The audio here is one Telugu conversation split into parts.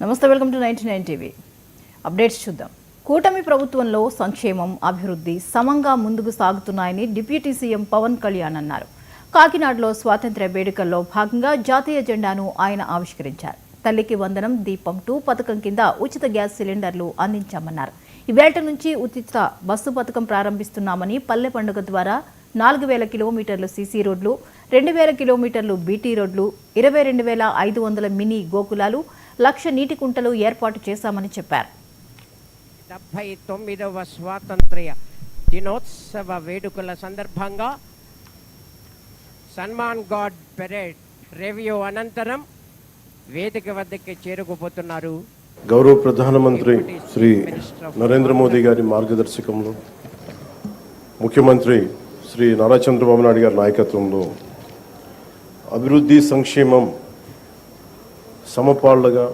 నమస్తే, వెల్కమ్ టు 99 టీవీ. అప్డేట్స్ చూద్దాం. కూటమి ప్రభుత్వంలో సంక్షేమం, అభివృద్ధి సమంగా ముందుకు సాగుతున్నాయని డిప్యూటీ సీఎం పవన్ కళ్యాణ్ అన్నారు. కాకినాడలో స్వాతంత్ర్య వేడుకల్లో భాగంగా జాతీయ జెండాను ఆయన ఆవిష్కరించారు. తల్లికి వందనం దీపం 2 పథకం కింద ఉచిత గ్యాస్ సిలిండర్లు అందించామన్నారు. ఈవేళ నుంచి ఉచిత బస్సు పథకం ప్రారంభిస్తున్నామని, పల్లె పండుగ ద్వారా 4000 కిలోమీటర్లు సీసీ రోడ్లు, 2000 కిలోమీటర్లు బీటీ రోడ్లు, 22,500 మినీ గోకులాలు, 1,00,000 నీటి కుంటలు ఏర్పాటు చేశామని చెప్పారు. 79వ స్వాతంత్ర్య దినోత్సవ వేడుకల సందర్భంగా సన్మాన్ గార్డ్ పెరేడ్ రివ్యూ అనంతరం వేదిక వద్దకి చేరుకుపోతున్నారు. గౌరవ ప్రధానమంత్రి శ్రీ నరేంద్ర మోదీ గారి మార్గదర్శకంలో, ముఖ్యమంత్రి శ్రీ నారా చంద్రబాబు నాయుడు గారి నాయకత్వంలో అభివృద్ధి సంక్షేమం సమపాళ్లుగా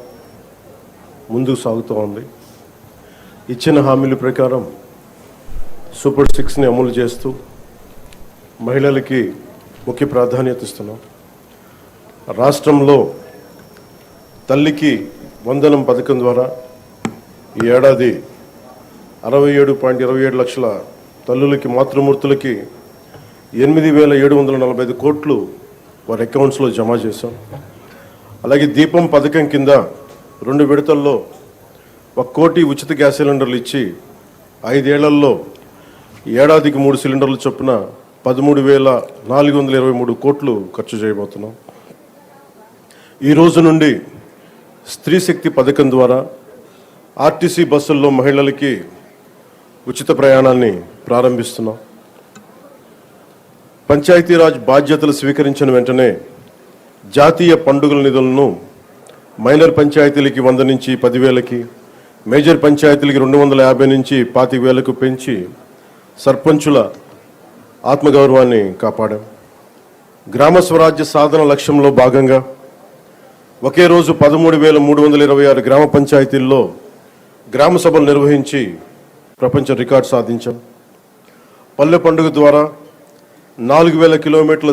ముందుకు సాగుతూ ఉంది. ఇచ్చిన హామీల ప్రకారం సూపర్ 6ని అమలు చేస్తూ మహిళలకి ముఖ్య ప్రాధాన్యత ఇస్తున్నాం. రాష్ట్రంలో తల్లికి వందనం పథకం ద్వారా ఈ ఏడాది 67.27 లక్షల తల్లులకి, మాతృమూర్తులకి 8,745 కోట్లు వారి అకౌంట్స్లో జమ చేశాం. అలాగే దీపం పథకం కింద 2 విడతల్లో 1 కోటి ఉచిత గ్యాస్ సిలిండర్లు ఇచ్చి 5 ఏళ్లలో ఏడాదికి 3 సిలిండర్ల చొప్పున 13,423 కోట్లు ఖర్చు చేయబోతున్నాం. ఈ రోజు నుండి స్త్రీ శక్తి పథకం ద్వారా ఆర్టీసీ బస్సుల్లో మహిళలకి ఉచిత ప్రయాణాన్ని ప్రారంభిస్తున్నాం. పంచాయతీరాజ్ బాధ్యతలు స్వీకరించిన వెంటనే జాతీయ పండుగల నిధులను మైనర్ పంచాయతీలకి 100 నుంచి 10,000కి, మేజర్ పంచాయతీలకి 250 నుంచి 25,000కు పెంచి సర్పంచుల ఆత్మగౌరవాన్ని కాపాడాం. గ్రామ స్వరాజ్య సాధన లక్ష్యంలో భాగంగా ఒకే రోజు 13,326 గ్రామ పంచాయతీల్లో గ్రామ సభలు నిర్వహించి ప్రపంచ రికార్డు సాధించాం. పల్లె పండుగ ద్వారా 4,000 కిలోమీటర్ల